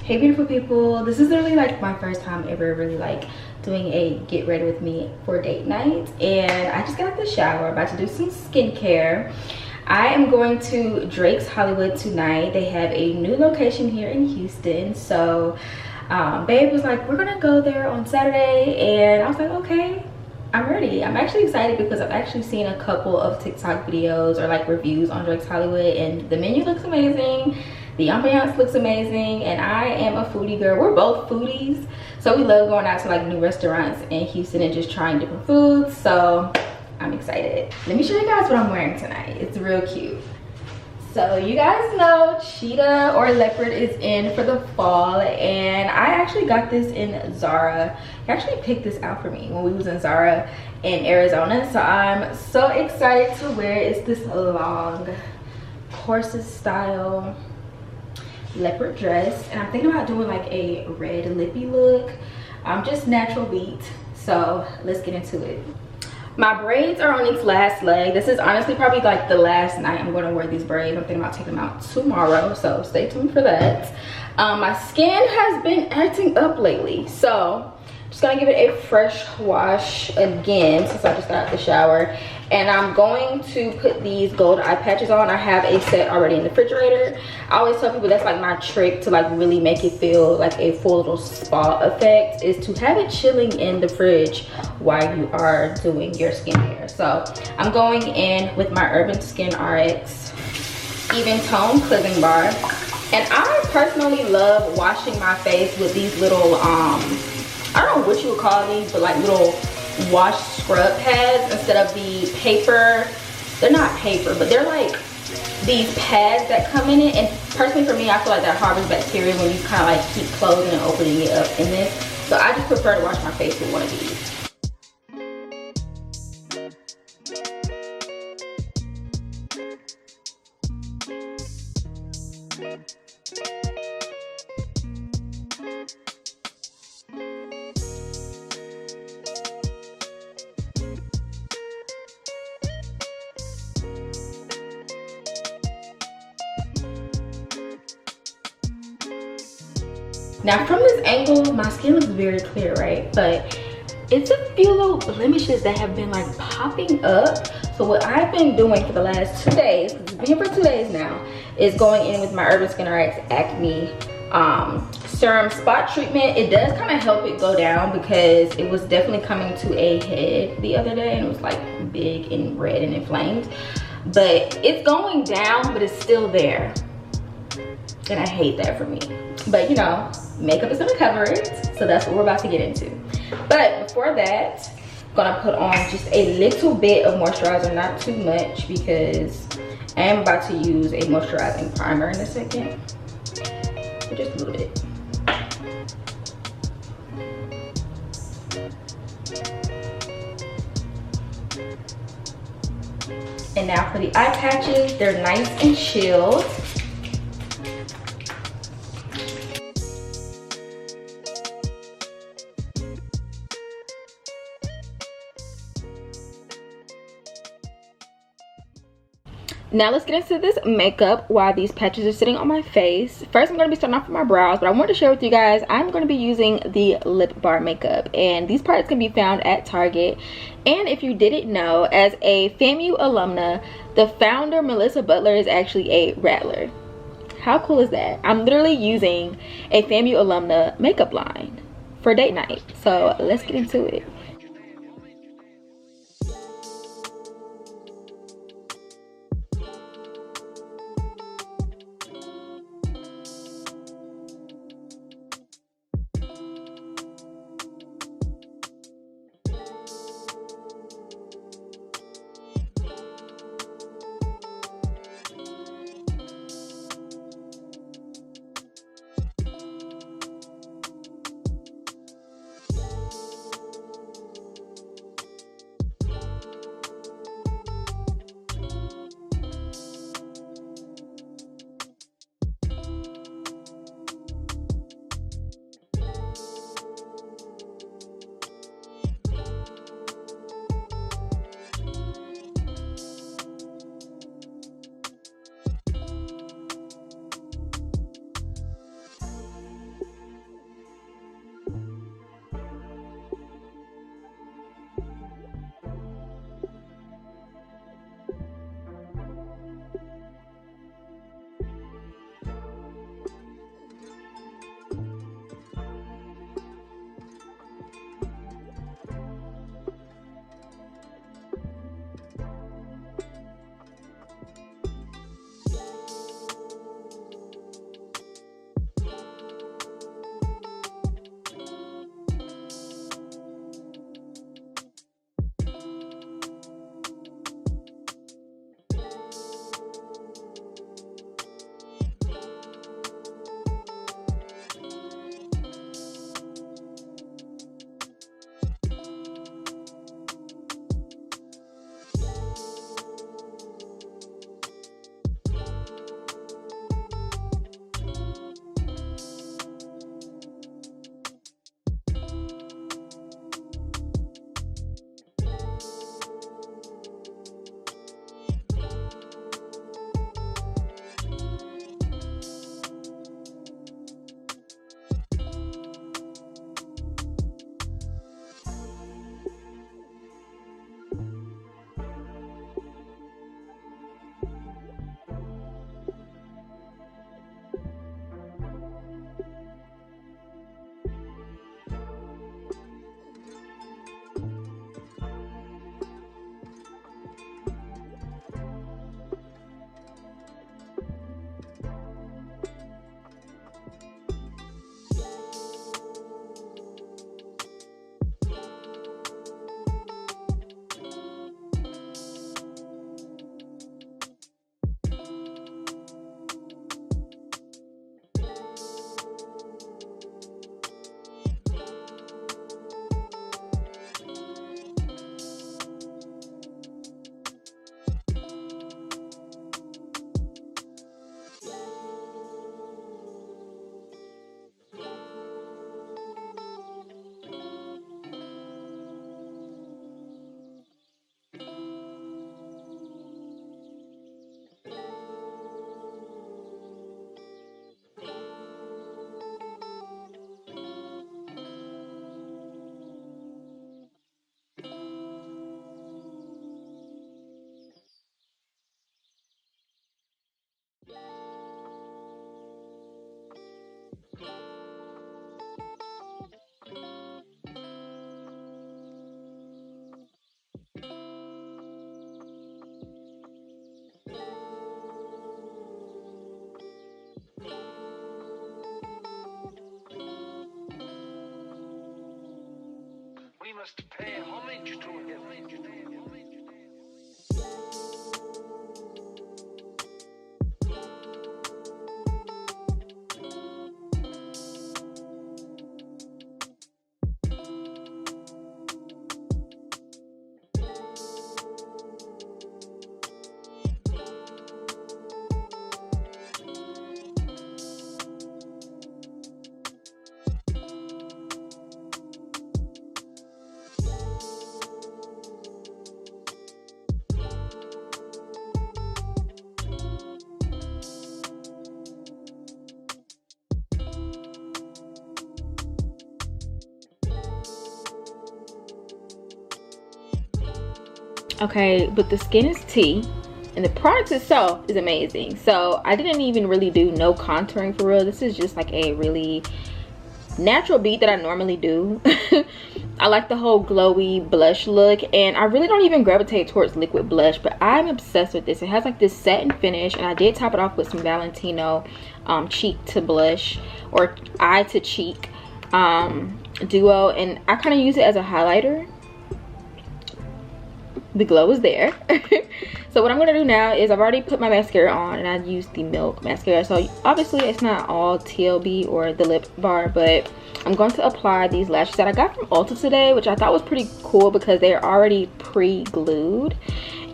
Hey beautiful people, this is literally like my first time ever really like doing a get ready with me for date night, and I just got out the shower, about to do some skincare. I am going to Drake's Hollywood tonight. They have a new location here in Houston, so babe was like, we're gonna go there on Saturday, and I was like, okay, I'm ready. I'm actually excited because I've actually seen a couple of TikTok videos or like reviews on Drake's Hollywood, and the menu looks amazing. The ambiance looks amazing, and I am a foodie girl. We're both foodies, so we love going out to like new restaurants in Houston and just trying different foods, so I'm excited. Let me show you guys what I'm wearing tonight. It's real cute. So you guys know cheetah or leopard is in for the fall, and I actually got this in Zara. He actually picked this out for me when we was in Zara in Arizona, so I'm so excited to wear it. It's this long corset style leopard dress, and I'm thinking about doing like a red lippy look. Just natural beat, so let's get into it. My braids are on its last leg. This is honestly probably like the last night I'm going to wear these braids. I'm thinking about taking them out tomorrow, so stay tuned for that. My skin has been acting up lately, so just gonna give it a fresh wash again since I just got out the shower. And I'm going to put these gold eye patches on. I have a set already in the refrigerator. I always tell people that's like my trick to like really make it feel like a full little spa effect, is to have it chilling in the fridge while you are doing your skincare. So I'm going in with my Urban Skin RX Even Tone Cleansing Bar. And I personally love washing my face with these little, I don't know what you would call these, but like little wash scrub pads instead of the paper. They're not paper, but they're like these pads that come in it. And personally for me, I feel like that harbors bacteria when you kind of like keep closing and opening it up in this. So I just prefer to wash my face with one of these. Now from this angle, my skin looks very clear, right? But it's a few little blemishes that have been like popping up. So what I've been doing for the last 2 days, because it's been here for 2 days now, is going in with my Urban Skin RX Acne Serum Spot Treatment. It does kind of help it go down because it was definitely coming to a head the other day and it was like big and red and inflamed. But it's going down, but it's still there. And I hate that for me. But you know, makeup is gonna cover it, so that's what we're about to get into. But before that, I'm gonna put on just a little bit of moisturizer, not too much, because I am about to use a moisturizing primer in a second. But just a little bit. And now for the eye patches, they're nice and chilled. Now let's get into this makeup while these patches are sitting on my face. First, I'm going to be starting off with my brows, but I wanted to share with you guys, I'm going to be using the lip bar makeup, and these products can be found at Target. And if you didn't know, as a FAMU alumna, the founder, Melissa Butler, is actually a Rattler. How cool is that? I'm literally using a FAMU alumna makeup line for date night. So let's get into it. must pay homage to him. Okay, but the skin is tea and the product itself is amazing. So I didn't even really do no contouring for real. This is just like a really natural beat that I normally do. I like the whole glowy blush look, and I really don't even gravitate towards liquid blush, but I'm obsessed with this. It has like this satin finish, and I did top it off with some Valentino cheek to blush or eye to cheek duo, and I kind of use it as a highlighter. The glow is there. So what I'm gonna do now is I've already put my mascara on, and I used the Milk mascara, so obviously it's not all TLB or the lip bar, but I'm going to apply these lashes that I got from Ulta today, which I thought was pretty cool because they're already pre-glued,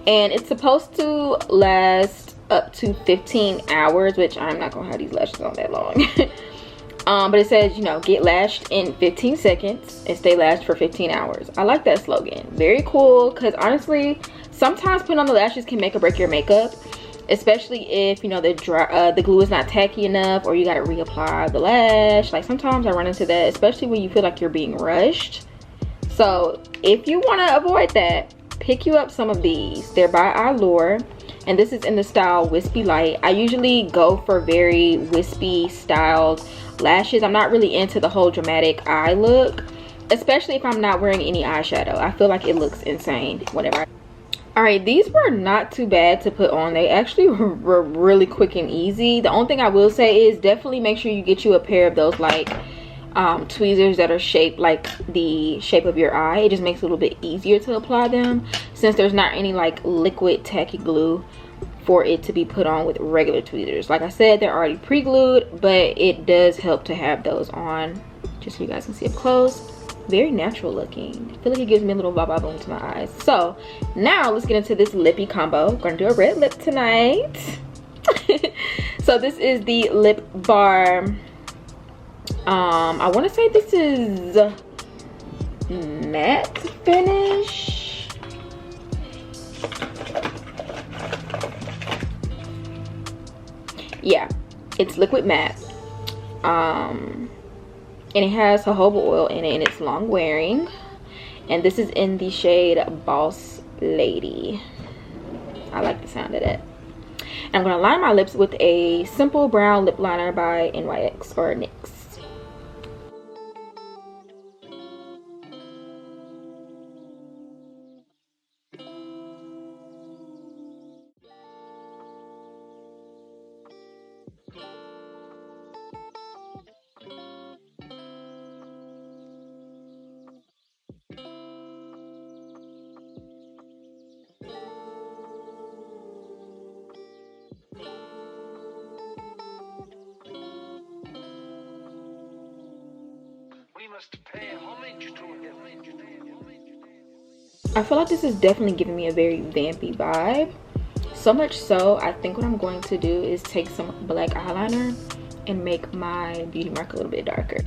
and it's supposed to last up to 15 hours, which I'm not gonna have these lashes on that long. But it says, you know, get lashed in 15 seconds and stay lashed for 15 hours. I like that slogan. Very cool, because honestly, sometimes putting on the lashes can make or break your makeup, especially if, you know, the glue is not tacky enough, or you got to reapply the lash. Like, sometimes I run into that, especially when you feel like you're being rushed. So if you want to avoid that, pick you up some of these. They're by Allure, and this is in the style Wispy Light. I usually go for very wispy styled lashes. I'm not really into the whole dramatic eye look, especially if I'm not wearing any eyeshadow. I feel like it looks insane whenever all right, these were not too bad to put on. They actually were really quick and easy. The only thing I will say is definitely make sure you get you a pair of those like tweezers that are shaped like the shape of your eye. It just makes it a little bit easier to apply them, since there's not any like liquid tacky glue for it to be put on with regular tweezers. Like I said, they're already pre-glued, but it does help to have those on, just so you guys can see up close. Very natural looking. I feel like it gives me a little baba boom to my eyes. So now let's get into this lippy combo. I'm gonna do a red lip tonight. So this is the Lip Bar, I want to say this is matte finish. Yeah, it's liquid matte, and it has jojoba oil in it, and it's long wearing, and this is in the shade Boss Lady. I like the sound of that. And I'm gonna line my lips with a simple brown lip liner by NYX or NYX. I feel like this is definitely giving me a very vampy vibe. So much so, I think what I'm going to do is take some black eyeliner and make my beauty mark a little bit darker.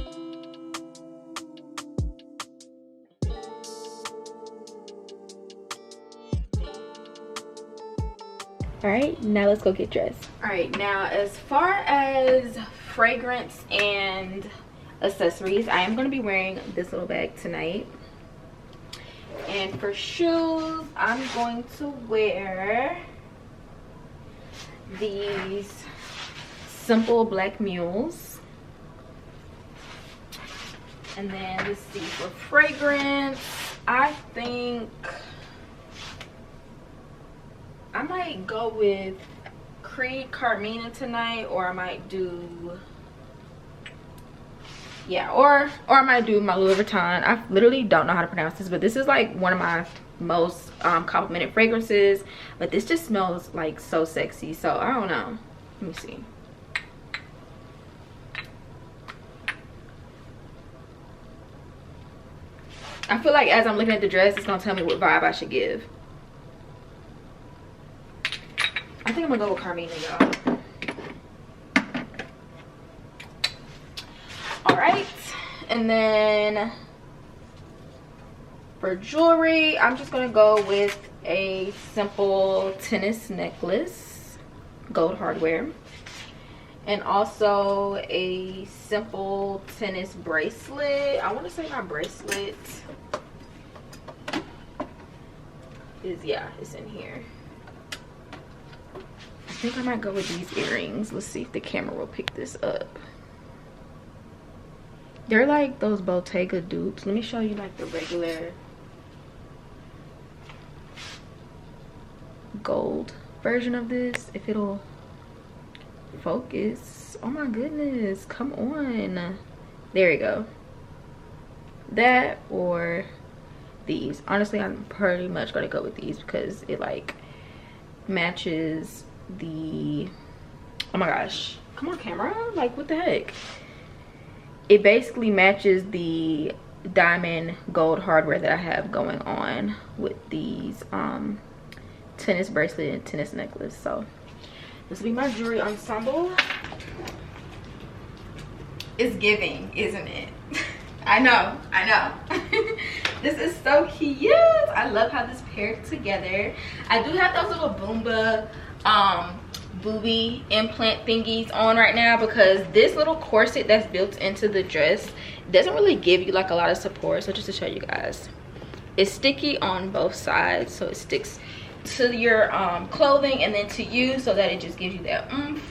Alright, now let's go get dressed. Alright, now as far as fragrance and accessories, I am going to be wearing this little bag tonight. And for shoes, I'm going to wear these simple black mules. And then let's see, for fragrance, I think I might go with Creed Carmina tonight, or I might do yeah, or I might do my Louis Vuitton. I literally don't know how to pronounce this, but this is like one of my most complimented fragrances, but this just smells like so sexy. So I don't know, let me see. I feel like as I'm looking at the dress, it's gonna tell me what vibe I should give. I think I'm gonna go with Carmina, y'all. All right, and then for jewelry, I'm just gonna go with a simple tennis necklace, gold hardware, and also a simple tennis bracelet. I want to say my bracelet is, yeah, it's in here. I think I might go with these earrings. Let's see if the camera will pick this up. They're like those Bottega dupes. Let me show you like the regular gold version of this, if it'll focus. Oh my goodness, come on. There you go. That or these. Honestly, I'm pretty much gonna go with these because it like matches the, oh my gosh, come on camera, like what the heck, it basically matches the diamond gold hardware that I have going on with these tennis bracelet and tennis necklace. So this will be my jewelry ensemble. It's giving, isn't it? I know. This is so cute. I love how this paired together. I do have those little Boomba booby implant thingies on right now because this little corset that's built into the dress doesn't really give you like a lot of support. So just to show you guys, it's sticky on both sides, so it sticks to your clothing and then to you, so that it just gives you that oomph,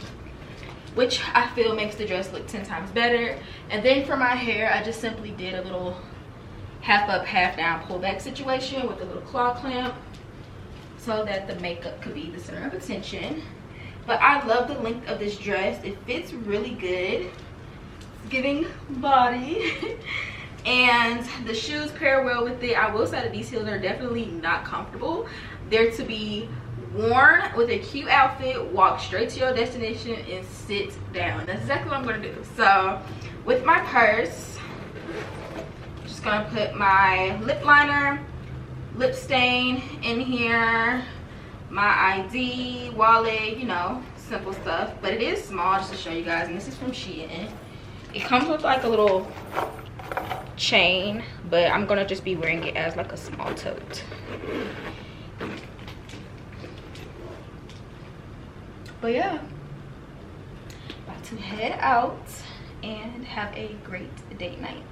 which I feel makes the dress look 10 times better. And then for my hair, I just simply did a little half up half down pullback situation with a little claw clamp so that the makeup could be the center of attention. But I love the length of this dress. It fits really good. It's giving body. And the shoes pair well with it. I will say that these heels are definitely not comfortable. They're to be worn with a cute outfit, walk straight to your destination, and sit down. That's exactly what I'm gonna do. So with my purse, I'm just gonna put my lip liner, lip stain in here, my ID, wallet, you know, simple stuff. But it is small, just to show you guys, and this is from Shein. It comes with like a little chain, but I'm gonna just be wearing it as like a small tote. But yeah, about to head out and have a great date night.